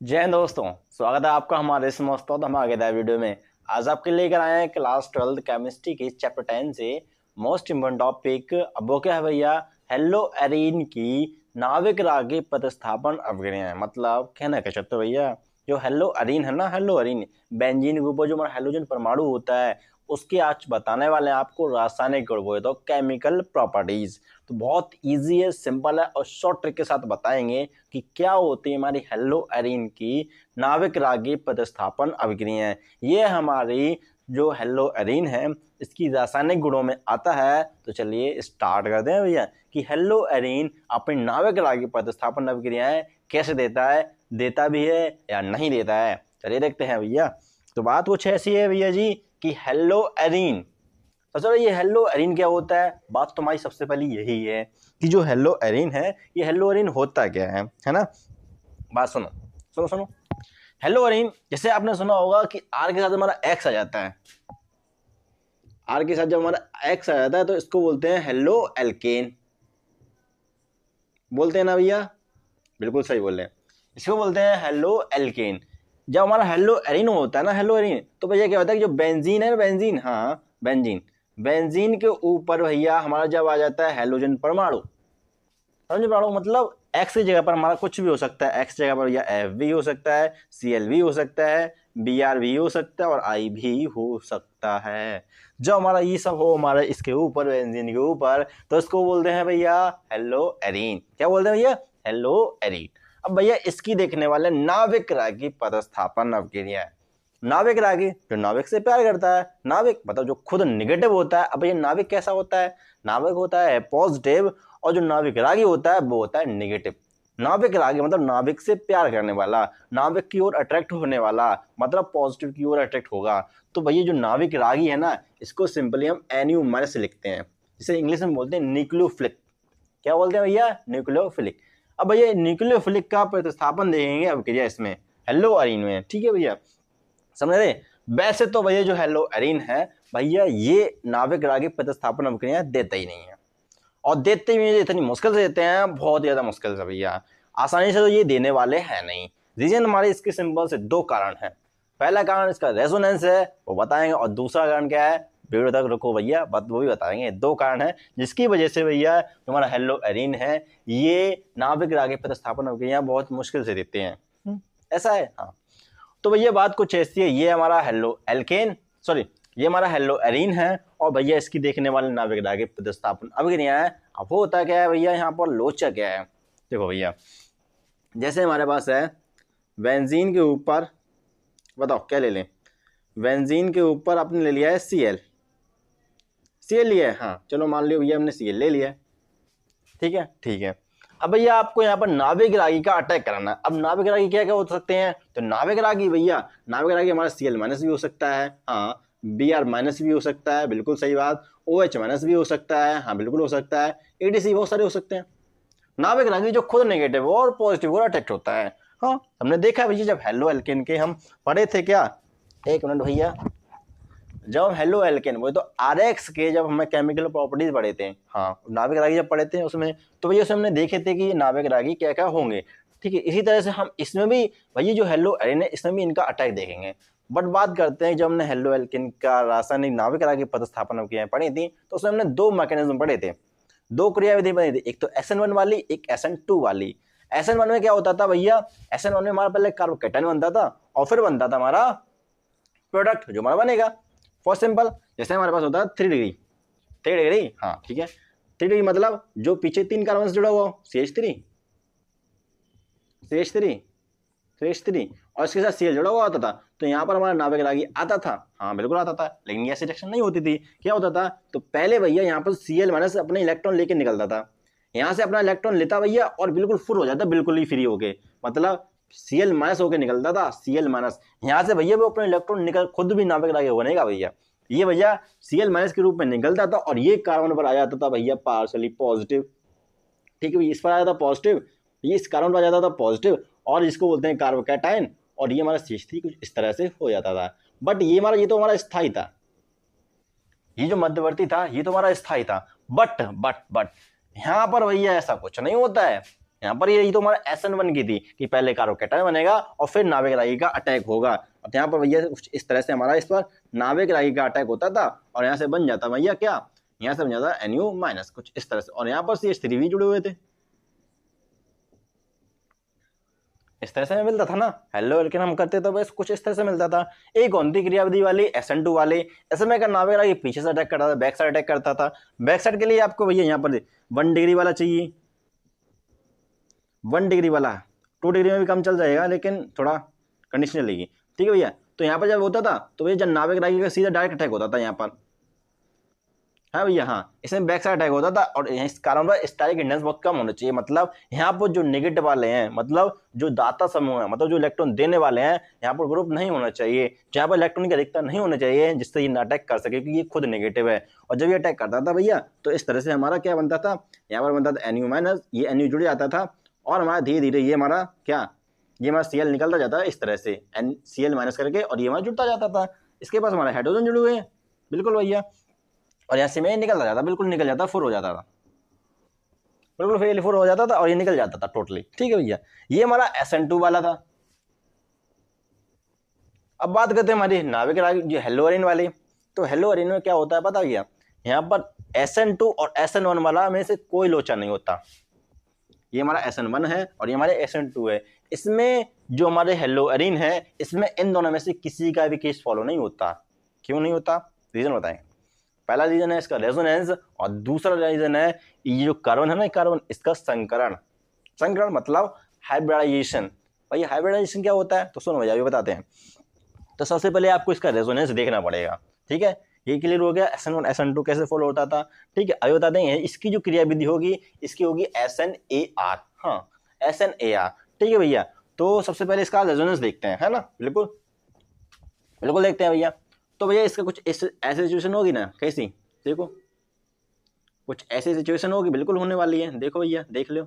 जय हिंद दोस्तों, स्वागत है आपका हमारे इस मस्त और धमाकेदार वीडियो में। आज आपके लेकर आए हैं क्लास 12 केमिस्ट्री की चैप्टर 10 से मोस्ट इम्पोर्टेंट टॉपिक। अब वो क्या है भैया, हेलो एरीन की नाविक रागी प्रतिस्थापन अभिक्रियाएं। मतलब कहना क्या चाहते हो भैया, जो हेलो एरीन है ना, हेलो एरीन बेंजीन के ऊपर जो हमारा हेलोजन परमाणु होता है उसके आज बताने वाले हैं आपको रासायनिक गुण, वो तो केमिकल प्रॉपर्टीज। तो बहुत इजी है, सिंपल है और शॉर्ट ट्रिक के साथ बताएंगे कि क्या होती है हमारी हेलो एरीन की नाविक रागी प्रतिस्थापन अभिक्रियाएं। ये हमारी जो हेलो एरीन है इसकी रासायनिक गुणों में आता है। तो चलिए स्टार्ट करते हैं भैया कि हेलो एरीन अपनी नाविक रागी प्रतिस्थापन अभिक्रियाएं कैसे देता है, देता भी है या नहीं देता है। चलिए देखते हैं भैया। तो बात कुछ ऐसी है भैया जी कि हेलो एरीन, तो ये हेलो एरीन क्या होता है। बात तो हमारी सबसे पहले यही है कि जो हेलो एरीन है ये हेलो एरीन होता क्या है ना। बात सुनो सुनो सुनो। हेलो एरीन जैसे आपने सुना होगा कि आर के साथ हमारा एक्स आ जाता है। आर के साथ जब हमारा एक्स आ जाता है तो इसको बोलते हैं हेलो एल्केन। बोलते हैं ना भैया, बिल्कुल सही बोल रहे हैं, इसको बोलते हैं हेलो एल्केन। जब हमारा हेलो एरीन होता है ना, हेलो एरीन, तो भैया क्या होता है कि जो बेंजीन है ना, बेंजीन, हाँ बेंजीन, बेंजीन के ऊपर भैया हमारा जब आ जाता है हेलोजन परमाणु। हेलोजन परमाणु मतलब एक्स की जगह पर हमारा कुछ भी हो सकता है। एक्स जगह पर भैया एफ भी हो सकता है, सीएल भी हो सकता है, बीआर भी हो सकता है और आई भी हो सकता है। जो हमारा ये सब हो हमारा इसके ऊपर, बेंजीन के ऊपर, तो इसको बोलते हैं भैया हेलो एरीन। क्या बोलते हैं भैया, हेलो एरीन। अब भैया इसकी देखने वाले नाविक रागी प्रतिस्थापन अभिक्रिया है। नाविक रागी जो नाविक से प्यार करता है, नाविक मतलब जो खुद निगेटिव होता है। अब ये नाविक कैसा होता है, नाविक होता है पॉजिटिव, और जो नाविक रागी होता है वो होता है निगेटिव। नाविक रागी मतलब नाविक से प्यार करने वाला, नाविक की ओर अट्रैक्ट होने वाला, मतलब पॉजिटिव की ओर अट्रैक्ट होगा। तो भैया जो नाविक रागी है ना, इसको सिंपली हम NU माइनस लिखते हैं, जिसे इंग्लिश में बोलते हैं न्यूक्लियोफिलिक। क्या बोलते हैं भैया, न्यूक्लियोफिलिक। अब भैया न्यूक्लियोफिलिक का प्रतिस्थापन देखेंगे अभिक्रिया इसमें हेलो एरीन में, ठीक है भैया, समझ रहे। वैसे तो भैया जो हेलो एरीन है भैया ये नाविक रागी प्रतिस्थापन अभिक्रिया देता ही नहीं है, और देते भी इतनी मुश्किल से देते हैं, बहुत ज्यादा मुश्किल से भैया, आसानी से तो ये देने वाले हैं नहीं। रीजन हमारे इसके सिंपल से दो कारण है। पहला कारण इसका रेजोनेंस है, वो बताएंगे, और दूसरा कारण क्या है, वीडियो तक रुको भैया, वो भी बताएंगे। दो कारण है जिसकी वजह से भैया हमारा हेलो एरीन है ये नाविक रागी प्रतिस्थापन अभिक्रिया बहुत मुश्किल से देते हैं। ऐसा है, हाँ। तो भैया बात कुछ ऐसी है, ये हमारा हेलो एल्केन, सॉरी ये हमारा हेलो एरीन है, और भैया इसकी देखने वाले नाविक रागी प्रतिस्थापन अभिक्रिया है। अब वो होता क्या है भैया, यहाँ पर लोचा क्या है, देखो भैया, जैसे हमारे पास है बेंजीन के ऊपर, बताओ क्या ले लें, बेंजीन के ऊपर आपने ले लिया है सीएल, सीएल लिया है, हाँ चलो मान लियो भैया हमने सीएल ले लिया है, ठीक है ठीक है। अब भैया आपको यहाँ पर नाविक रागी का अटैक कराना है। अब नाविक रागी क्या क्या हो सकते हैं, तो नाविक रागी भैया, नाविक रागी हमारा सीएल माइनस भी हो सकता है, हाँ बीआर माइनस भी हो सकता है, बिल्कुल सही बात, OH माइनस भी हो सकता है, हाँ बिल्कुल हो सकता है, ADC बहुत सारे हो सकते हैं। नाविक रागी जो खुद नेगेटिव और पॉजिटिव और अटैक्ट होता है, हाँ हमने देखा है भैया जब हेलो एल्केन के हम पढ़े थे, क्या, एक मिनट भैया, जब हम हेलो एल्केन वो तो RX के जब हमें केमिकल प्रॉपर्टीज पढ़े थे, हाँ नाविक रागी जब पढ़े थे उसमें, तो भैया उसमें हमने देखे थे कि नाविक रागी क्या क्या होंगे, ठीक है। इसी तरह से हम इसमें भी भैया जो हेलो एरीन है इसमें भी इनका अटैक देखेंगे। बट बात करते हैं जब हमने हेलो एल्केन का रासायनिक नाविक रागी प्रतिस्थापन की पढ़ी थी, तो उसमें हमने दो मैकेनिज्म पढ़े थे, दो क्रियाविधि बनी थी, एक तो SN1 वाली, एक SN2 वाली। SN1 में क्या होता था भैया, SN1 में हमारा पहले कार्बोकेटायन बनता था और फिर बनता था हमारा प्रोडक्ट जो हमारा बनेगा। फॉर सिंपल जैसे हमारे पास होता है 3 डिग्री, 3 डिग्री, हाँ ठीक है, 3 डिग्री मतलब जो पीछे 3 कार्बन से जुड़ा हुआ CH3, CH3, CH3, और इसके साथ Cl जुड़ा हुआ होता था, तो यहाँ पर हमारा नाविक रागी आता था, हाँ बिल्कुल आता था, लेकिन गैस रिएक्शन नहीं होती थी। क्या होता था, तो पहले भैया यहाँ पर Cl माइनस अपने इलेक्ट्रॉन लेके निकलता था, यहाँ से अपना इलेक्ट्रॉन लेता भैया और बिल्कुल फुल हो जाता, बिल्कुल ही फ्री होके, मतलब Cl माइनस होके निकलता था, Cl माइनस यहाँ से भैया वो अपना इलेक्ट्रॉन निकल खुद भी नाविक रागी बनेगा भैया, ये भैया Cl माइनस के रूप में निकलता था, और ये कार्बन पर आ जाता था भैया पार्शली पॉजिटिव, ठीक है, इस पर आ जाता पॉजिटिव, ये इस कार्बन पर आ जाता था पॉजिटिव, और इसको बोलते हैं कार्बोकैटायन, और ये हमारा CH3 कुछ इस तरह से हो जाता था। बट ये हमारा, ये तो हमारा स्थायी था, ये जो मध्यवर्ती था ये तो हमारा स्थायी था। बट यहाँ पर भैया ऐसा कुछ नहीं होता है, यहाँ पर ये तो हमारा SN1 की थी कि पहले कार्बोकैटायन बनेगा और फिर नाभिक रागी का अटैक होगा, और यहाँ पर भैया कुछ इस तरह से हमारा इस पर नाभिक रागी का अटैक होता था और यहाँ से बन जाता भैया क्या, यहाँ से बन जाता NU- कुछ इस तरह से, और यहाँ पर CH3 भी जुड़े हुए थे, इस तरह से मिलता था ना हेलो एल्केन हम करते तो बस कुछ इस तरह से मिलता था। एक कौन थी क्रियाविधि वाली, SN2 वाले, ऐसे में करना नाभिक रागी पीछे से अटैक करता था, बैक साइड अटैक करता था। बैक साइड के लिए आपको भैया यहाँ पर 1 डिग्री वाला चाहिए, 1 डिग्री वाला, 2 डिग्री में भी कम चल जाएगा लेकिन थोड़ा कंडीशन चलेगी, ठीक है भैया। तो यहाँ पर जब होता था तो भैया जब नाभिक रागी का सीधा डायरेक्ट अटैक होता था यहाँ पर, हाँ भैया हाँ, इसमें बैक साइड अटैक होता था, और इस कारण पर स्टाइरिक इंडेंस बहुत कम होना चाहिए, मतलब यहाँ पर जो नेगेटिव वाले हैं, मतलब जो दाता समूह है, मतलब जो इलेक्ट्रॉन देने वाले हैं, यहाँ पर ग्रुप नहीं होना चाहिए, जहाँ पर इलेक्ट्रॉन की अधिकता नहीं होना चाहिए जिससे ये अटैक कर सके, क्योंकि ये खुद नेगेटिव है। और जब ये अटैक करता था भैया तो इस तरह से हमारा क्या बनता था, यहाँ पर बनता था NU-, ये NU जुड़ जाता था, और हमारा धीरे धीरे ये हमारा क्या, ये हमारा Cl निकलता जाता है इस तरह से Cl- करके, और ये हमारा जुड़ता जाता था। इसके पास हमारा हाइड्रोजन जुड़े हुए हैं, बिल्कुल भैया, और यहाँ से में निकलता जाता, बिल्कुल निकल जाता, फुल हो जाता था, बिल्कुल फेल फुल हो जाता था और ये निकल जाता था टोटली, ठीक है भैया। ये हमारा SN2 वाला था। अब बात करते हैं हमारी नाभिक रागी जो हेलोअरीन वाली। तो हेलोअरीन में क्या होता है पता भैया, यहाँ पर SN2 और SN1 वाला में से कोई लोचा नहीं होता, ये हमारा SN1 है और ये हमारे SN2 है। इसमें जो हमारे हेलोअरीन है इसमें इन दोनों में से किसी का भी केस फॉलो नहीं होता। क्यों नहीं होता, रीजन बताएं। पहला रीजन है इसका रेजोनेंस, और दूसरा रीजन है ये जो कार्बन है ना, कार्बन, इसका संकरण। संकरण मतलब हाइब्रिडाइजेशन। भाई हाइब्रिडाइजेशन क्या होता है तो सुनो भैया, अभी बताते हैं। तो सबसे पहले आपको इसका रेजोनेंस देखना पड़ेगा, ठीक है। ये क्लियर हो गया SN1 SN2 कैसे फॉलो होता था, ठीक है। अभी बताते हैं इसकी जो क्रियाविधि होगी, इसकी होगी SNAR, हाँ SNAR, ठीक है भैया। तो सबसे पहले इसका रेजोनेंस देखते हैं, है ना, बिल्कुल बिल्कुल देखते हैं भैया। तो भैया इसका कुछ ऐसी सिचुएशन होगी ना, कैसी, देखो कुछ ऐसी सिचुएशन होगी, बिल्कुल होने वाली है, देखो भैया देख लो।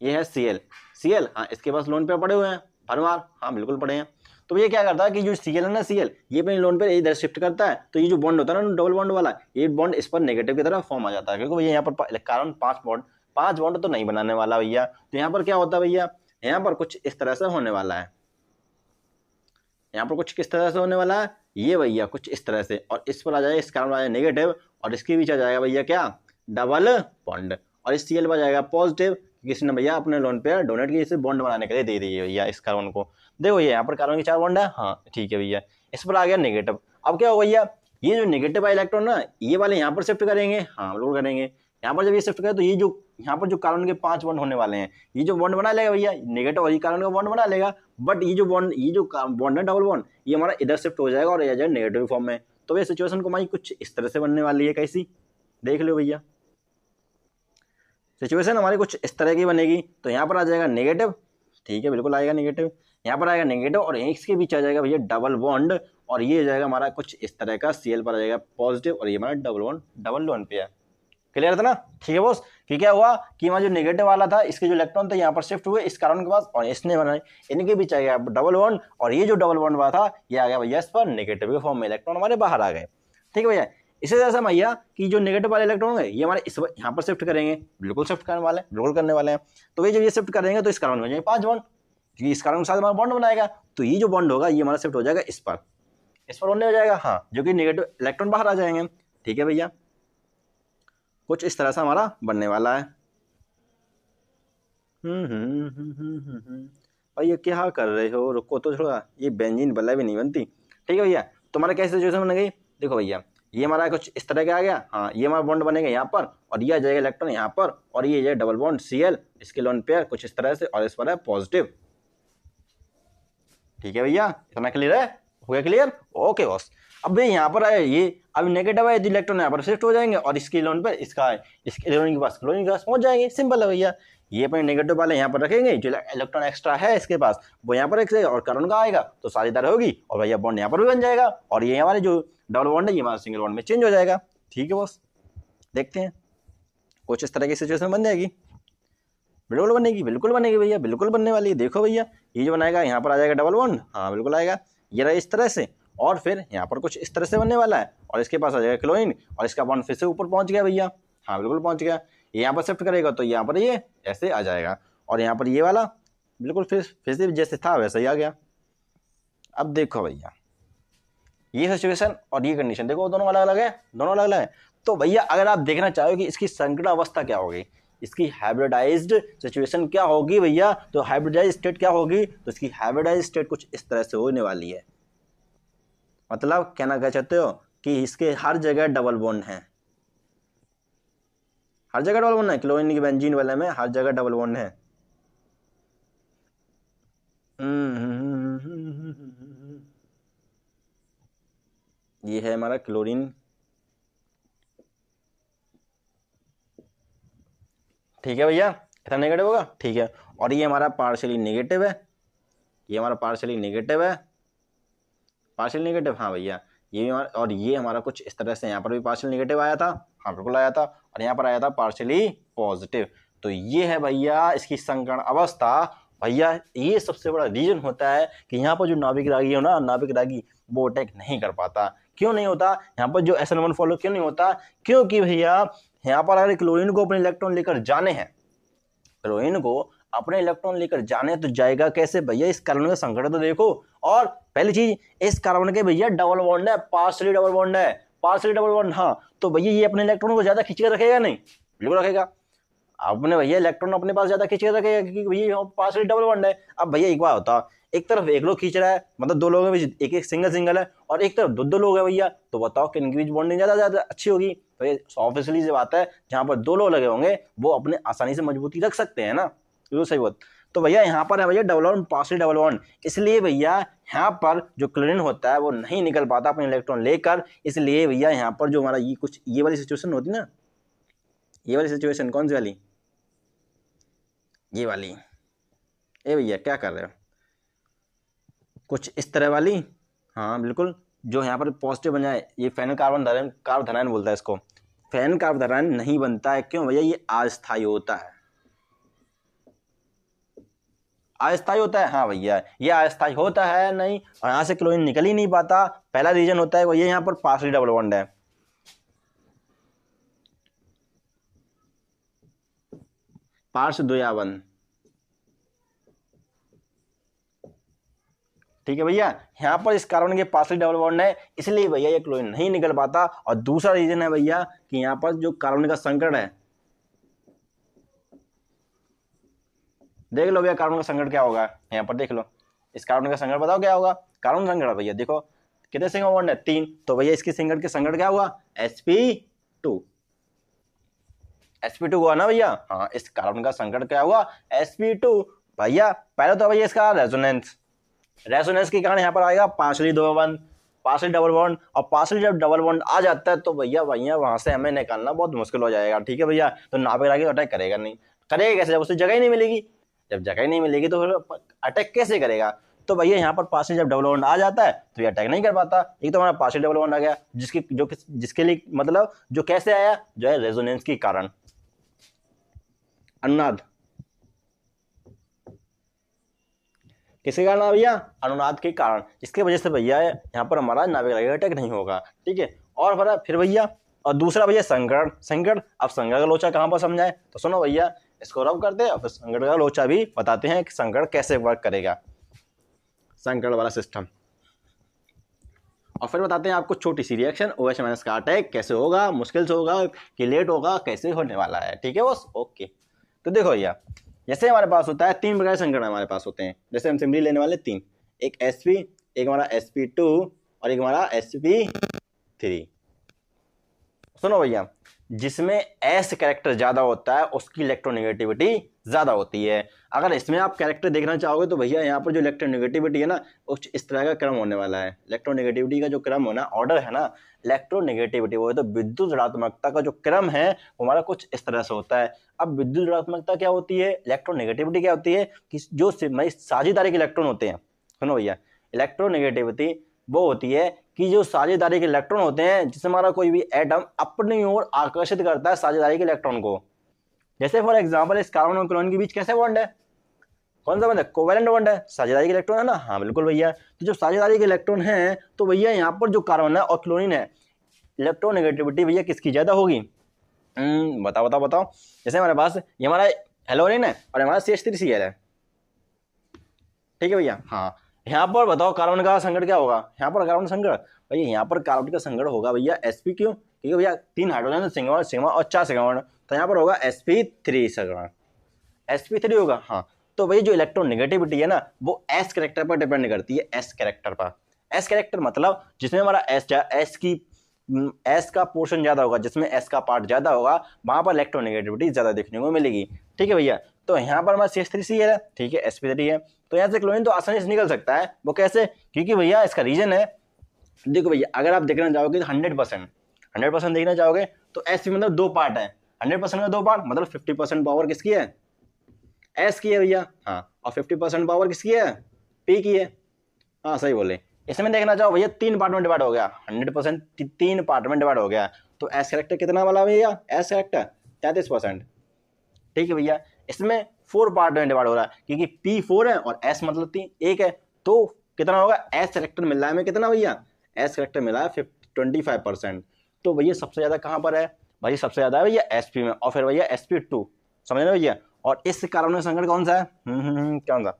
ये है Cl, हाँ इसके पास लोन पे पड़े हुए हैं भरमार, हाँ बिल्कुल पड़े हैं। तो ये क्या करता है कि जो Cl है ना, Cl ये अपने लोन पे इधर शिफ्ट करता है, तो ये जो बॉन्ड होता है ना डबल बॉन्ड वाला, ये बॉन्ड इस पर नेगेटिव की तरफ फॉर्म आ जाता है, क्योंकि भैया यहाँ पर कारण 5 बॉन्ड तो नहीं बनाने वाला भैया। तो यहाँ पर क्या होता है भैया, यहाँ पर कुछ इस तरह से होने वाला है, यहाँ पर कुछ किस तरह से होने वाला है, ये भैया कुछ इस तरह से, और इस पर आ जाएगा, इस कारण आ जाएगा नेगेटिव, और इसके बीच आ जाएगा भैया क्या, डबल बॉन्ड, और इस Cl पर जाएगा पॉजिटिव, किसी ने भैया अपने लोन पे डोनेट की, इसे बॉन्ड बनाने के लिए दे दी है भैया इस कार्बन को। देखो ये यहाँ पर कार्बन की 4 बॉन्ड है, हाँ ठीक है भैया, इस पर आ गया नेगेटिव। अब क्या होगा भैया, ये जो नेगेटिव इलेक्ट्रॉन ना, ये वाले यहाँ पर शिफ्ट करेंगे, हाँ बिल्कुल करेंगे। यहाँ पर जब ये शिफ्ट करें तो ये जो यहाँ पर जो कार्बन के 5 बॉन्ड होने वाले हैं, ये जो बॉन्ड बना लेगा भैया नेगेटिव, और ये कार्बन का बॉन्ड बना लेगा, बट ये जो बॉन्ड है डबल बॉन्ड, ये हमारा इधर शिफ्ट हो जाएगा और ये आ जाएगा नेगेटिव फॉर्म में। तो ये सिचुएशन को हमारी कुछ इस तरह से बनने वाली है, कैसी, देख लो भैया। सिचुएशन हमारी कुछ इस तरह की बनेगी। तो यहाँ पर आ जाएगा नेगेटिव, ठीक है बिल्कुल आएगा नेगेटिव, यहाँ पर आएगा नेगेटिव, और इसके बीच आ जाएगा भैया डबल बॉन्ड, और ये जाएगा हमारा कुछ इस तरह का, Cl पर आ जाएगा पॉजिटिव, और ये हमारा डबल बॉन्ड पे है। क्लियर था ना, ठीक है बॉस। कि क्या हुआ कि हमारा जो नेगेटिव वाला था, इसके जो इलेक्ट्रॉन थे यहाँ पर शिफ्ट हुए इस कार्बन के पास, और इसने बनाए, इनके बीच आ गया डबल बॉन्ड, और ये जो डबल बॉन्ड वाला था ये आ गया भैया इस पर नेगेटिव के फॉर्म में, इलेक्ट्रॉन हमारे बाहर आ गए, ठीक है भैया। इसी तरह से भैया कि जो नेगेटिव वाले इलेक्ट्रॉन है ये हमारे इस यहाँ पर शिफ्ट करेंगे, बिल्कुल शिफ्ट करने वाले, बिल्कुल करने वाले हैं। तो ये जब ये शिफ्ट करेंगे तो इस कार्बन में जाएंगे 5 बॉन्ड, क्योंकि इस कार्बन के साथ हमारा बॉन्ड बनाएगा, तो ये जो बॉन्ड होगा ये हमारा शिफ्ट हो जाएगा इस पर होने हो जाएगा, हाँ, जो कि नेगेटिव इलेक्ट्रॉन बाहर आ जाएंगे, ठीक है भैया। कुछ इस तरह से हमारा बनने वाला है। भाई ये क्या कर रहे हो, रुको तो थोड़ा, ये बेंजीन बल्ला भी नहीं बनती, ठीक है भैया। तो हमारा कैसे सिचुएशन बन गई, देखो भैया ये हमारा कुछ इस तरह का आ गया, हाँ ये हमारा बॉन्ड बनेगा यहाँ पर, और ये आ जाएगा इलेक्ट्रॉन यहाँ पर, और ये जाएगा डबल बॉन्ड Cl, इसके लोन पेयर कुछ इस तरह से, और इस पर है पॉजिटिव, ठीक है भैया। इतना क्लियर है, हो गया क्लियर, ओके बॉस। अब भाई यहाँ पर आए ये, अब नेगेटिव है, इलेक्ट्रॉन यहाँ पर शिफ्ट हो जाएंगे, और इसके लोन पर इसका है, इसके इलेक्ट्रॉन के पास क्लोरीन के पास पहुंच जाएंगे, सिंपल है भैया। ये अपने नेगेटिव वाले यहाँ पर रखेंगे, जो इलेक्ट्रॉन एक्स्ट्रा है इसके पास वो यहाँ पर रखेगा, और कार्बन का आएगा तो साझेदार होगी, और भैया बॉन्ड यहाँ पर भी बन जाएगा, और ये हमारे जो डबल बॉन्ड है ये हमारा सिंगल बॉन्ड में चेंज हो जाएगा, ठीक है बॉस। देखते हैं कुछ इस तरह की सिचुएशन बन जाएगी, बिल्कुल बनेगी, बिल्कुल बनेगी भैया, बिल्कुल बनने वाली है। देखो भैया ये जो बनाएगा यहाँ पर आ जाएगा डबल बॉन्ड, हाँ बिल्कुल आएगा, ये रहा इस तरह से, और फिर यहाँ पर कुछ इस तरह से बनने वाला है, और इसके पास आ जाएगा क्लोरीन, और इसका बॉन्ड फिर से ऊपर पहुंच गया भैया, हाँ बिल्कुल पहुंच गया। ये यहाँ पर शिफ्ट करेगा तो यहाँ पर ये ऐसे आ जाएगा, और यहाँ पर ये वाला बिल्कुल फिर से जैसे था वैसे ही आ गया। अब देखो भैया ये सिचुएशन और ये कंडीशन देखो दोनों अलग अलग है, दोनों अलग अलग है। तो भैया अगर आप देखना चाहो कि इसकी संकट अवस्था क्या होगी, इसकी हाइब्रिडाइज्ड सिचुएशन क्या होगी भैया, तो हाइब्रिडाइज्ड स्टेट क्या होगी, तो इसकी हाइब्रिडाइज्ड स्टेट कुछ इस तरह से होने वाली है। मतलब कहना क्या चाहते हो कि इसके हर जगह डबल बॉन्ड है, हर जगह डबल बॉन्ड है, क्लोरीन की बेंजीन वाले में हर जगह डबल बॉन्ड है। ये है हमारा क्लोरीन, ठीक है भैया, इतना नेगेटिव होगा, ठीक है। और ये हमारा पार्शियली नेगेटिव है, ये हमारा पार्शियली नेगेटिव है, पार्शियल नेगेटिव, हाँ भैया ये हमारा, और ये हमारा कुछ इस तरह से यहाँ पर भी पार्शियल नेगेटिव आया था, हाँ बिल्कुल आया था, और यहाँ पर आया था पार्शियली पॉजिटिव। तो ये है भैया इसकी संकरण अवस्था। भैया ये सबसे बड़ा रीजन होता है कि यहाँ पर जो नाभिक रागी हो ना, नाभिक रागी वो अटैक नहीं कर पाता। क्यों नहीं होता, यहाँ पर जो SN1 फॉलो क्यों नहीं होता, क्योंकि भैया यहाँ पर अगर क्लोरीन को अपने इलेक्ट्रॉन लेकर जाने हैं, क्लोरीन को अपने इलेक्ट्रॉन लेकर जाने तो जाएगा कैसे भैया, इस कार्बन का संकट तो देखो। और पहली चीज इस कार्बन के भैया डबल बॉन्ड है, पार्शियली डबल बॉन्ड है, पार्शियली डबल बॉन्ड, हाँ तो भैया ये अपने इलेक्ट्रॉन को ज्यादा खींच कर रखेगा नहीं, बिल्कुल रखेगा। अपने भैया इलेक्ट्रॉन अपने पास ज्यादा खींच कर रखेगा क्योंकि भैया पार्शियली डबल बॉन्ड है। अब भैया एक बार होता, एक तरफ एक लोग खींच रहा है, मतलब दो लोगों में एक एक सिंगल सिंगल है, और एक तरफ दो दो लोग है भैया, तो बताओ किनकी बीच बॉन्डिंग ज्यादा अच्छी होगी। तो ये ऑब्वियसली से बात है, जहां पर दो लोग लगे होंगे वो अपने आसानी से मजबूती रख सकते हैं ना, बिल्कुल सही बात। तो भैया यहाँ पर है भैया double bond, partially double bond, इसलिए भैया यहाँ पर जो क्लोरीन होता है वो नहीं निकल पाता अपने इलेक्ट्रॉन लेकर। इसलिए भैया यहाँ पर जो हमारा ये कुछ ये वाली सिचुएशन होती ना, ये वाली सिचुएशन कौन सी वाली, ये वाली, ए भैया क्या कर रहे हो, कुछ इस तरह वाली, हाँ बिल्कुल, जो यहाँ पर पॉजिटिव बन जाए, ये फेनल कार्बोनाइन बोलता है इसको, फेनल कार्बोनाइन नहीं बनता है। क्यों भैया, ये अस्थायी होता है, अस्थायी होता है, हाँ भैया ये अस्थायी होता है नहीं, और यहाँ से क्लोरीन निकल ही नहीं पाता। पहला रीजन होता है वो ये, यहाँ पर पार्शियली डबल बॉन्ड है, पार्श्व द्वयाबंध, ठीक है भैया। यहाँ पर इस कार्बन के पार्शियली डबल बॉन्ड है, इसलिए भैया ये क्लोरीन नहीं निकल पाता। और दूसरा रीजन है भैया कि यहाँ पर जो कार्बन का संकट है, देख लो भैया कार्बन का संकट क्या होगा, यहाँ पर देख लो इस कार्बन का संकट, बताओ क्या होगा। कार्बन संकट भैया देखो कितने सिंगल बॉन्ड है, 3, तो भैया इसकी संकट के संकट क्या हुआ, sp2, sp2 हुआ ना भैया, हाँ इस कार्बन का संकट क्या हुआ, sp2। भैया पहले तो भैया इसका रेजोनेंस, रेजोनेंस के कारण यहाँ पर आएगा पार्शियली द्वयबंध, पार्शियली डबल बॉन्ड, और पार्शियली जब डबल बॉन्ड आ जाता है तो भैया वहां से हमें निकालना बहुत मुश्किल हो जाएगा, ठीक है भैया। तो नाभिक रागी अटैक करेगा नहीं, करेगा कैसे, जब उसे जगह ही नहीं मिलेगी, जब जगह ही नहीं मिलेगी तो फिर अटैक कैसे करेगा। तो भैया यहाँ पर पार्शियली जब डबल बॉन्ड आ जाता है तो ये अटैक नहीं कर पाता। एक तो हमारा पार्शियली डबल बॉन्ड आ गया, जिसके लिए मतलब जो कैसे आया, जो है रेजोनेंस के कारण, अनुनाद, किसके कारण भैया, अनुनाद के कारण, इसके वजह से भैया यहाँ पर हमारा नाभिक रागी अटैक नहीं होगा, ठीक है। और फिर भैया, और दूसरा भैया संकट, संकट, अब संकट का लोचा कहाँ पर समझाए, तो सुनो भैया इसको रब करते हैं और फिर संकट का लोचा भी बताते हैं कि संकट कैसे वर्क करेगा, संकट वाला सिस्टम, और फिर बताते हैं आपको छोटी सी रिएक्शन OH- का अटैक कैसे होगा, मुश्किल से होगा कि लेट होगा, कैसे होने वाला है, ठीक है बस, ओके। तो देखो भैया जैसे हमारे पास होता है 3 प्रकार के संकट हमारे पास होते हैं, जैसे हम सिंपली लेने वाले 3, एक sp, एक हमारा sp2 और एक हमारा sp3। सुनो भैया, जिसमें S कैरेक्टर ज्यादा होता है उसकी इलेक्ट्रोनेगेटिविटी ज्यादा होती है। अगर इसमें आप कैरेक्टर देखना चाहोगे तो भैया यहाँ पर जो इलेक्ट्रोनेगेटिविटी है ना, कुछ इस तरह का क्रम होने वाला है। इलेक्ट्रोनेगेटिविटी का जो क्रम होना, ऑर्डर है ना, इलेक्ट्रोनेगेटिविटी वो है तो विद्युत ऋणात्मकता का जो क्रम है वो हमारा कुछ इस तरह से होता है। अब विद्युत ऋणात्मकता क्या होती है, इलेक्ट्रोनेगेटिविटी क्या होती है कि जो साझेदारी के इलेक्ट्रॉन होते हैं, सुनो भैया, इलेक्ट्रोनेगेटिविटी वो होती है कि जो साझेदारी के इलेक्ट्रॉन होते हैं, जिससे हमारा कोई भी एटम अपनी ओर आकर्षित करता है साझेदारी के इलेक्ट्रॉन को। जैसे फॉर एग्जांपल इस कार्बन और क्लोरीन के बीच कैसे बॉन्ड है, कौन सा बॉन्ड है, कोवेलेंट बॉन्ड है, साझेदारी के इलेक्ट्रॉन है ना, हाँ बिल्कुल भैया। तो जो साझेदारी के इलेक्ट्रॉन है तो भैया यहाँ पर जो कार्बन है और क्लोरीन है, इलेक्ट्रोनेगेटिविटी भैया किसकी ज्यादा होगी, बताओ बताओ बताओ। जैसे हमारे पास ये हमारा हेलोरिन है और हमारा CH3Cl है, ठीक है भैया। हाँ, यहाँ पर बताओ कार्बन का संगड़ क्या होगा, यहाँ पर कार्बन संगड़ भैया, यहाँ पर कार्बन का संगड़ होगा भैया sp, क्यों, क्योंकि भैया 3 हाइड्रोजन, सिग्मा सिग्मा और 4 सिग्मा, तो यहाँ पर होगा sp3 संगड़, sp3 होगा। हाँ, तो भैया जो इलेक्ट्रॉन नेगेटिविटी है ना वो s कैरेक्टर पर डिपेंड करती है, s कैरेक्टर पर। s कैरेक्टर मतलब जिसमें हमारा s का पोर्शन ज्यादा होगा, जिसमें s का पार्ट ज्यादा होगा वहां पर इलेक्ट्रॉन नेगेटिविटी ज्यादा देखने को मिलेगी, ठीक है भैया। तो यहाँ पर हमारा CH3Cl है, ठीक है, sp3 है, तो यहाँ से क्लोरीन तो आसानी से निकल सकता है। वो कैसे, क्योंकि भैया इसका रीजन है, देखो भैया अगर आप देखना चाहोगे तो 100% देखना चाहोगे तो sp मतलब 2 पार्ट है, 100% का 2 पार्ट मतलब 50% पावर किसकी है, s की है भैया। हाँ, और 50% पावर किसकी है, p की है। हाँ सही बोले। इसमें देखना चाहो भैया 3 पार्ट में डिवाइड हो गया, 100% 3 पार्ट में डिवाइड हो गया, तो एस कैरेक्टर कितना वाला भैया, एस कैरेक्टर 33%, ठीक है भैया। इसमें 4 पार्ट में डिवाइड हो रहा है क्योंकि पी 4 है और एस मतलब 1 है, तो कितना होगा, एस कैरेक्टर मिल रहा है हमें कितना भैया, एस कैरेक्टर मिला है 25%। तो भैया सबसे ज्यादा कहाँ पर है भाई, सबसे ज्यादा है भैया एसपी में, और फिर भैया sp2, समझ रहे भैया। और इस कार्बन संकट कौन सा है, कौन सा,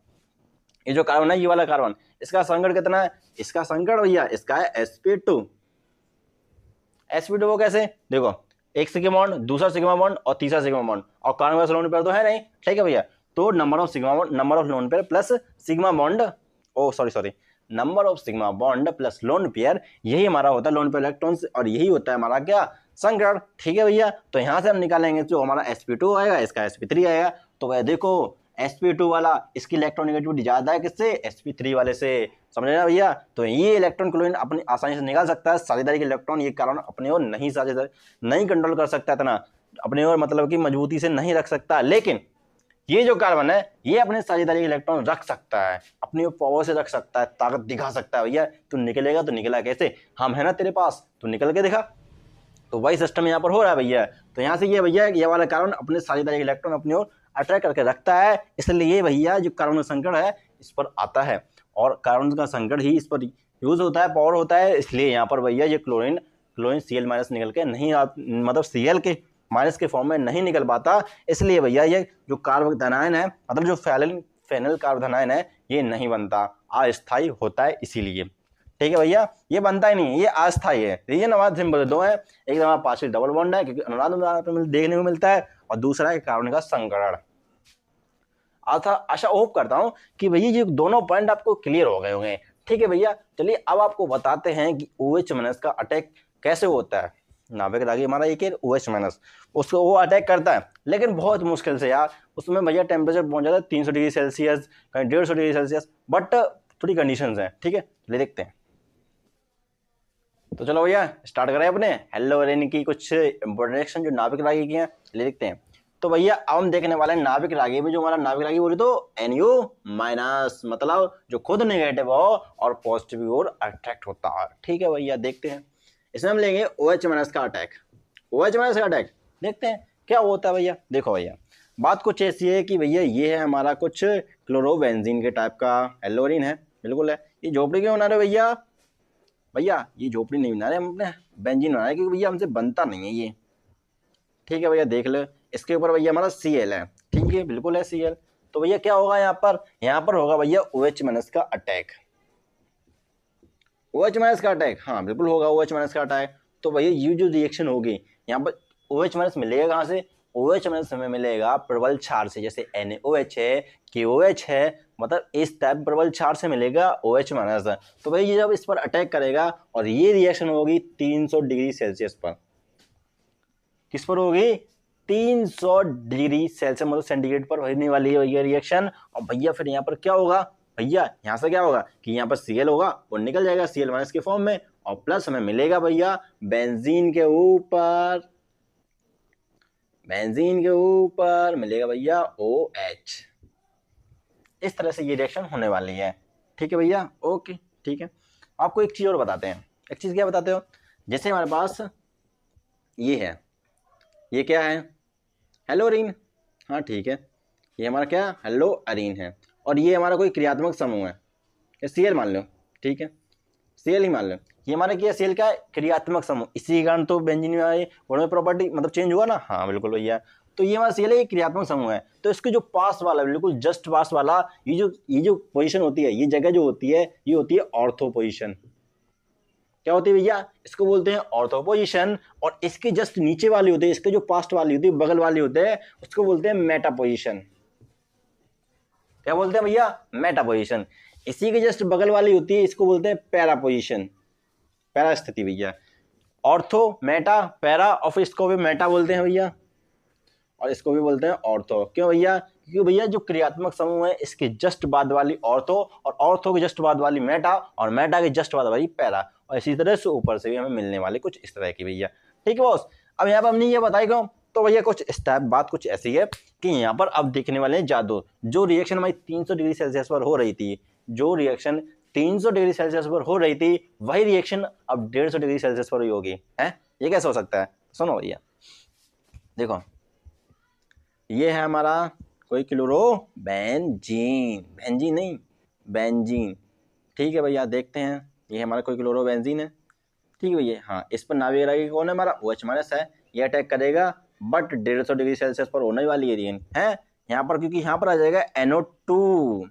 ये जो कार्बन है ये वाला कार्बन, इसका संकट कितना है, इसका संकट भैया इसका है sp2। sp2 वो कैसे, देखो एक सिग्मा बॉन्ड, दूसरा सिग्मा बॉन्ड और तीसरा सिग्मा बॉन्ड, और कार्बन का लोन पेयर तो है नहीं, ठीक है भैया। तो number of sigma bond, number of lone pair plus sigma bond, oh sorry number of sigma bond plus lone pair, यही हमारा होता है लोन पेयर इलेक्ट्रॉन्स, और यही होता है हमारा क्या, संकरण, ठीक है भैया। तो यहाँ से हम निकालेंगे जो हमारा sp2 आएगा, इसका sp3 आएगा, तो वह देखो sp2 वाला इसकी इलेक्ट्रॉनिगेटिविटी ज्यादा है किससे, sp3 वाले से, समझ रहे ना भैया। तो ये इलेक्ट्रॉन क्लोरीन अपनी आसानी से निकाल सकता है, साझेदारी के इलेक्ट्रॉन ये कार्बन अपने ओर नहीं साझेदारी नहीं कंट्रोल कर सकता इतना अपने ओर, मतलब कि मजबूती से नहीं रख सकता, लेकिन ये जो कार्बन है ये अपने साझेदारी के इलेक्ट्रॉन रख सकता है, अपनी पावर से रख सकता है, ताकत दिखा सकता है भैया। तू निकलेगा तो निकला कैसे, हम है ना तेरे पास, तू निकल के दिखा। तो वही सिस्टम यहाँ पर हो रहा है भैया। तो यहाँ से ये भैया ये वाला कार्बन अपने साझेदारी के इलेक्ट्रॉन अपनी ओर अट्रैक्ट करके रखता है, इसलिए ये भैया जो कार्बन संकट है इस पर आता है, और कार्बन का संकट ही इस पर यूज होता है, पावर होता है, इसलिए यहाँ पर भैया ये क्लोरीन Cl माइनस निकल के नहीं मतलब Cl के माइनस के फॉर्म में नहीं निकल पाता, इसलिए भैया ये जो कार्बोधनायन है, मतलब जो फेनल कार्बोधनायन है ये नहीं बनता, अस्थायी होता है इसीलिए, ठीक है भैया। ये बनता ही नहीं, ये अस्थायी है। रीजन हमारा सिंपल 2 है, एक हमारा पार्शियल डबल बॉन्ड है क्योंकि अनुनाद देखने को मिलता है, और दूसरा है कार्बन का संकरण। आशा होप करता हूं कि भैया ये दोनों पॉइंट आपको क्लियर हो गए होंगे, ठीक है भैया। चलिए अब आपको बताते हैं कि OH- का अटैक कैसे होता है। नाभिक रागी हमारा एक है OH-, उसको वो अटैक करता है, लेकिन बहुत मुश्किल से यार, उसमें भैया टेम्परेचर पहुंच जाता है 300 डिग्री सेल्सियस, कहीं 150 डिग्री सेल्सियस, बट थोड़ी कंडीशंस हैं, ठीक है। ले देखते हैं, तो चलो भैया स्टार्ट करें अपने हेलोरेन की कुछ इंपोर्टेंट जो नाभिक रागी की हैं, ले देखते हैं। तो भैया अब हम देखने वाले हैं नाभिक रागी में, जो हमारा नाभिक रागी बोली तो NU-, मतलब जो खुद नेगेटिव हो और पॉजिटिव की ओर अट्रैक्ट होता है, ठीक है भैया। देखते हैं, इसमें हम लेंगे OH- का अटैक, OH- का अटैक देखते हैं क्या होता है भैया। देखो भैया बात कुछ ऐसी है कि भैया ये है हमारा कुछ क्लोरोबेंजीन के टाइप का हेलोरिन है, बिल्कुल है। ये झोपड़ी क्यों बना रहे भैया, भैया ये झोपड़ी नहीं बना रहे हम, अपने बेंजीन बना रहे क्योंकि भैया हमसे बनता नहीं है ये, ठीक है भैया। देख लो इसके ऊपर भैया हमारा Cl है, ठीक है, बिल्कुल है Cl। तो भैया क्या होगा यहाँ पर होगा भैया OH- का अटैक, OH- का अटैक, हाँ बिल्कुल होगा OH- का अटैक। तो भैया ये जो रिएक्शन होगी यहाँ पर OH- मिलेगा कहाँ से, OH- हमें मिलेगा प्रबल क्षार से, जैसे NaOH है, KOH है, मतलब इस टाइप प्रबल क्षार से मिलेगा OH-। तो भाई ये जब इस पर अटैक करेगा और ये रिएक्शन होगी 300 डिग्री सेल्सियस पर, किस पर होगी, 300 डिग्री सेल्सियस मतलब सेंटीग्रेड पर होने वाली है ये रिएक्शन। और भैया फिर यहाँ पर क्या होगा भैया, यहाँ से क्या होगा कि यहाँ पर Cl होगा वो निकल जाएगा Cl- के फॉर्म में, और प्लस हमें मिलेगा भैया बेंजीन के ऊपर मिलेगा भैया OH। इस तरह से ये रिएक्शन होने वाली है, ठीक है भैया, ओके ठीक है। आपको एक चीज और बताते हैं, एक चीज क्या बताते हो, जैसे हमारे पास ये है, ये क्या है, हेलोरीन, हाँ ठीक है, ये हमारा क्या हेलोअरीन है, और ये हमारा कोई क्रियात्मक समूह है, Cl मान लो, ठीक है। Cl ही मान लो, ये हमारे क्या Cl क्या है, क्रियात्मक समूह, इसी के कारण तो बेंजीन में आए गुण में प्रॉपर्टी मतलब चेंज हुआ ना। हाँ बिल्कुल भैया, तो ये हमारा Cl है, ये क्रियात्मक समूह है। तो इसके जो पास वाला बिल्कुल जस्ट पास वाला ये जो पोजीशन होती है, ये जगह जो होती है, ये होती है ऑर्थो पोजीशन। क्या होती है भैया, इसको बोलते हैं ऑर्थो पोजीशन। और इसके जस्ट नीचे वाली होती है, इसके जो पास्ट वाली होती है, बगल वाली होते हैं, उसको बोलते हैं मेटा पोजीशन। क्या बोलते हैं भैया, मेटा पोजीशन। इसी के जस्ट बगल वाली होती है, इसको बोलते हैं पैरा पोजीशन, पैरा स्थिति भैया। ऑर्थो, मेटा, पैरा, और फिर इसको भी मेटा बोलते हैं भैया, और इसको भी बोलते हैं ऑर्थो। क्यों भैया, क्योंकि भैया जो क्रियात्मक समूह है, इसके जस्ट बाद वाली ऑर्थो, और ऑर्थो के जस्ट बाद वाली मेटा, और मेटा के जस्ट बाद वाली पैरा, और इसी तरह से ऊपर से भी हमें मिलने वाले कुछ इस तरह की भैया। ठीक है बॉस, अब यहाँ पर हमने ये बताई क्यों, तो भैया कुछ स्टेप बात कुछ ऐसी है कि यहाँ पर अब देखने वाले हैं जादू। जो रिएक्शन हमारी 300 डिग्री सेल्सियस पर हो रही थी, जो रिएक्शन 300 डिग्री सेल्सियस पर हो रही थी, वही रिएक्शन अब 150 डिग्री सेल्सियस पर ही होगी। है ये कैसे हो सकता है, सुनो भैया, देखो ये है हमारा कोई क्लोरो बेंजीन, बेंजीन नहीं बेंजीन। ठीक है भैया, देखते हैं, ये हमारा कोई क्लोरो बेंजीन है। ठीक है भैया, हाँ इस पर नाभिक राशि कौन है, हमारा OH माइनस है। ये अटैक करेगा, बट 150 डिग्री सेल्सियस पर होने वाली है रिएक्शन है यहाँ पर, क्योंकि यहाँ पर आ जाएगा NO2।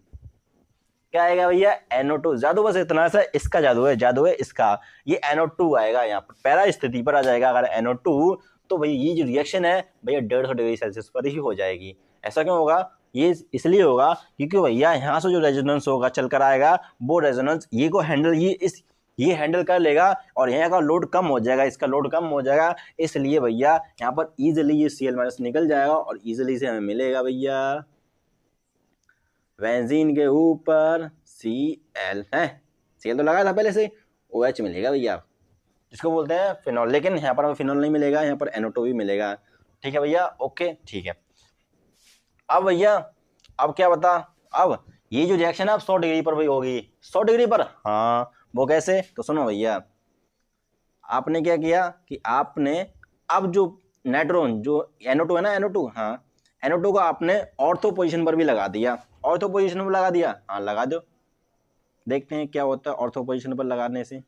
क्या आएगा भैया, NO2। जादू बस इतना सा, इसका जादू है, जादू है इसका। ये NO2 आएगा यहाँ पर, पैरा स्थिति पर आ जाएगा अगर NO2, तो भैया ये जो रिएक्शन है भैया 150 डिग्री सेल्सियस पर ही हो जाएगी। ऐसा क्यों होगा, ये इसलिए होगा क्योंकि भैया यहाँ से जो रेजोनेंस होगा चल कर आएगा, वो रेजोनेंस ये को हैंडल ये हैंडल कर लेगा, और यहाँ का लोड कम हो जाएगा, इसका लोड कम हो जाएगा, इसलिए भैया यहाँ पर इजिली ये Cl- निकल जाएगा, और इजिली से हमें मिलेगा भैया बेंजीन के ऊपर Cl है, Cl तो लगा था पहले से, OH मिलेगा भैया, जिसको बोलते हैं फिनॉल। लेकिन यहाँ पर हमें फिनॉल नहीं मिलेगा, यहाँ पर NO2 भी मिलेगा। ठीक है भैया, ओके ठीक है। अब भैया अब क्या बता, अब ये जो रिएक्शन है अब 100 डिग्री पर भी होगी, 100 डिग्री पर, हाँ वो कैसे, तो सुनो भैया, आपने क्या किया कि आपने अब जो नाइट्रोजन जो NO2 है ना, NO2, हाँ NO2 को आपने ऑर्थो पोजीशन पर भी लगा दिया, ऑर्थो पोजीशन पर लगा दिया, हाँ लगा दो, देखते हैं क्या होता है ऑर्थो पोजीशन पर लगाने से।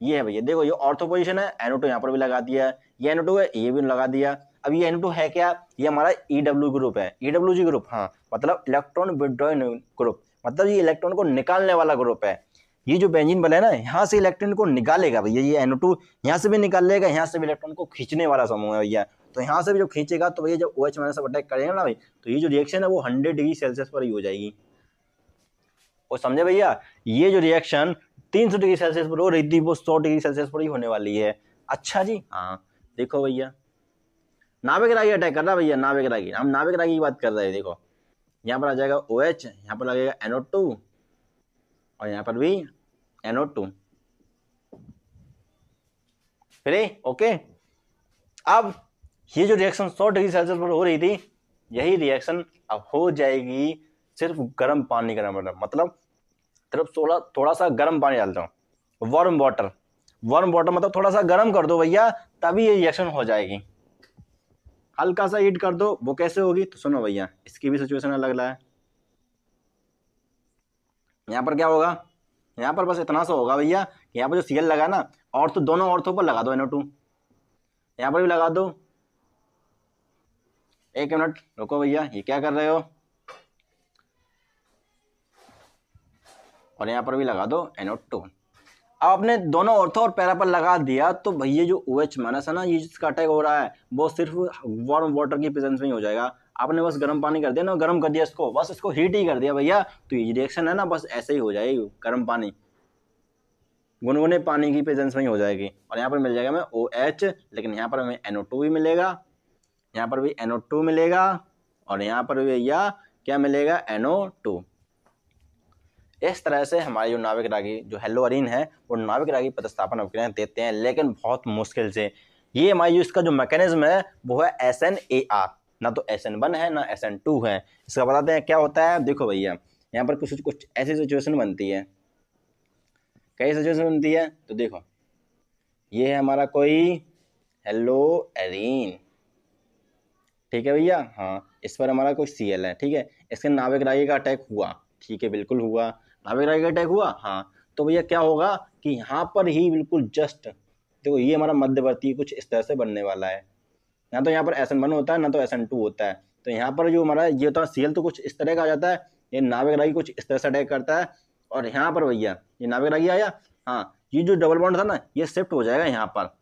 ये है भैया, देखो ये ऑर्थो पोजीशन है, NO2 यहाँ पर भी लगा दिया, ये NO2 है, ये भी लगा दिया। अब ये NO2 है क्या, ये हमारा EW ग्रुप है, EWG ग्रुप, हाँ मतलब इलेक्ट्रॉन विड्रॉइंग ग्रुप, मतलब ये इलेक्ट्रॉन को निकालने वाला ग्रुप है। ये जो बेंजीन बना है ना, यहाँ से इलेक्ट्रॉन को निकालेगा भैया, ये NO2 यहाँ से भी निकाल लेगा, यहाँ से भी इलेक्ट्रॉन को खींचने वाला समूह है भैया। तो यहाँ से भी जो खींचेगा, तो भैया जब OH माइनस अटैक करेगा ना भाई, तो ये जो रिएक्शन है वो 100 डिग्री सेल्सियस पर ही हो जाएगी। और समझे भैया, ये जो रिएक्शन 300 डिग्री सेल्सियस पर हो रही थी, वो 100 डिग्री सेल्सियस पर ही होने वाली है। अच्छा जी, हाँ देखो भैया, नाभिक रागी अटैक कर रहा है भैया, नाभिक रागी, हम नाभिक रागी की बात कर रहे हैं। देखो यहाँ पर आ जाएगा OH, यहाँ पर लगेगा NO2, और यहाँ पर भी NO2, फिर ओके। अब ये जो रिएक्शन 100 डिग्री सेल्सियस पर हो रही थी, यही रिएक्शन अब हो जाएगी सिर्फ गर्म पानी का, मतलब सिर्फ थोड़ा सा गर्म पानी डालता हूँ, वार्म वाटर, वार्म वाटर मतलब थोड़ा सा गर्म कर दो भैया, तभी ये रिएक्शन हो जाएगी। हल्का सा हीट कर दो, वो कैसे होगी, तो सुनो भैया, इसकी भी सिचुएशन अलग है। यहाँ पर क्या होगा, यहाँ पर बस इतना सा होगा भैया, यहाँ पर जो Cl लगा ना, और तो दोनों ऑर्थो पर लगा दो NO2, यहाँ पर भी लगा दो। एक मिनट रुको भैया, ये क्या कर रहे हो, और यहाँ पर भी लगा दो NO2। अब आपने दोनों ऑर्थो और पैरा पर लगा दिया, तो भैया जो OH माइनस है ना, ये जिसका अटैक हो रहा है, वो सिर्फ वार्म वाटर की प्रेजेंस में ही हो जाएगा। आपने बस गर्म पानी कर दिया ना, गर्म कर दिया इसको, बस इसको हीट ही कर दिया भैया, तो ये रिएक्शन है ना बस ऐसे ही हो जाएगी, गर्म पानी गुनगुने पानी की प्रेजेंस में ही हो जाएगी। और यहाँ पर मिल जाएगा हमें OH, लेकिन यहाँ पर हमें NO2 भी मिलेगा, यहाँ पर भी NO2 मिलेगा, और यहाँ पर भी भैया क्या मिलेगा, NO2। इस तरह से हमारी जो नाभिक रागी जो हेलोअरीन है, वो नाभिक रागी प्रतिस्थापन अभिक्रियाएं देते हैं, लेकिन बहुत मुश्किल से। ये हमारी जो इसका जो मैकेनिज्म है वो है SNAR, ना तो SN1 है ना SN2 है। इसका बताते हैं क्या होता है। देखो भैया, यहाँ पर कुछ ऐसी सिचुएशन बनती है, कई सिचुएशन बनती है। तो देखो ये है हमारा कोई हेलोअरीन, ठीक है भैया। हाँ, इस पर हमारा कोई Cl है, ठीक है, इसके नाभिक रागी का अटैक हुआ, ठीक है, बिल्कुल हुआ, नाभिक रागी का अटैक हुआ। हाँ, तो भैया क्या होगा कि यहाँ पर ही बिल्कुल जस्ट देखो ये हमारा मध्यवर्ती कुछ इस तरह से बनने वाला है। ना तो यहाँ पर SN1 होता है, ना तो SN2 होता है। तो यहाँ पर जो हमारा ये होता है Cl तो कुछ इस तरह का आ जाता है, ये नाभिक रागी कुछ इस तरह से अटैक करता है, और यहाँ पर भैया ये नाभिक रागी आया, हाँ, ये जो डबल बॉन्ड था ना ये शिफ्ट हो जाएगा यहाँ पर,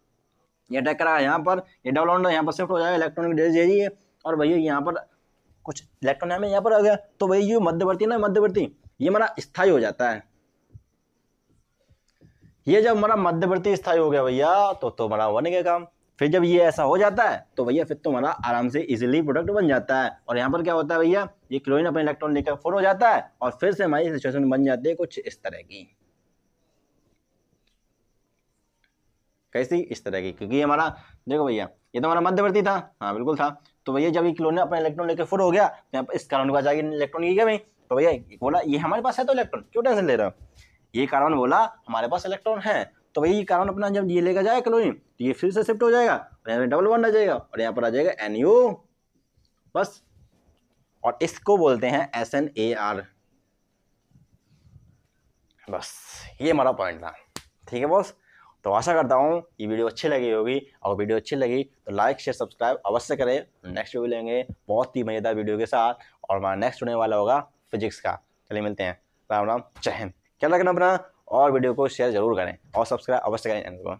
ये अटैक करा यहाँ पर, ये डबल बॉन्ड यहाँ पर शिफ्ट हो जाएगा, इलेक्ट्रॉनिक डेंसिटी यही है, और भैया यहाँ पर कुछ इलेक्ट्रॉन हमें यहाँ पर आ गया, तो भैया जो मध्यवर्ती ना मध्यवर्ती ये हमारा स्थायी हो जाता है। ये जब हमारा मध्यवर्ती स्थायी हो गया भैया तो हमारा बन गया काम। फिर जब ये ऐसा हो जाता है तो भैया फिर तो हमारा आराम से इजीली प्रोडक्ट बन जाता है। और यहाँ पर क्या होता है भैया, ये क्लोरीन अपने इलेक्ट्रॉन लेकर फोर हो जाता है और फिर से हमारी सिचुएशन बन जाती है कुछ इस तरह की। कैसी? इस तरह की, क्योंकि हमारा देखो भैया ये तो हमारा मध्यवर्ती था, हाँ बिल्कुल था। तो भैया जब ये क्लोरीन अपना इलेक्ट्रॉन लेकर फोर हो गया तो यहाँ पर इस कार्बन के पास जाके इलेक्ट्रॉन की क्या भाई, तो भैया बोला ये हमारे पास है तो इलेक्ट्रॉन क्यों टेंशन ले रहा हो, ये कार्बन बोला हमारे पास इलेक्ट्रॉन है, तो भैया ये कार्बन अपना जब ये लेकर जाएगा क्लोरीन तो ये फिर से शिफ्ट हो जाएगा और यहाँ पे डबल बॉन्ड आ जाएगा और यहाँ पर आ जाएगा NU बस। और इसको बोलते हैं SNAR। बस ये हमारा पॉइंट था, ठीक है बॉस। तो आशा करता हूँ ये वीडियो अच्छी लगी होगी, और वीडियो अच्छी लगी तो लाइक शेयर सब्सक्राइब अवश्य करें। नेक्स्ट वीडियो लेंगे बहुत ही मज़ेदार वीडियो के साथ, और हमारा नेक्स्ट होने वाला होगा फिजिक्स का। चलिए मिलते हैं, राम राम, जय हिंद। क्या लगना अपना, और वीडियो को शेयर जरूर करें और सब्सक्राइब अवश्य करें चैनल को।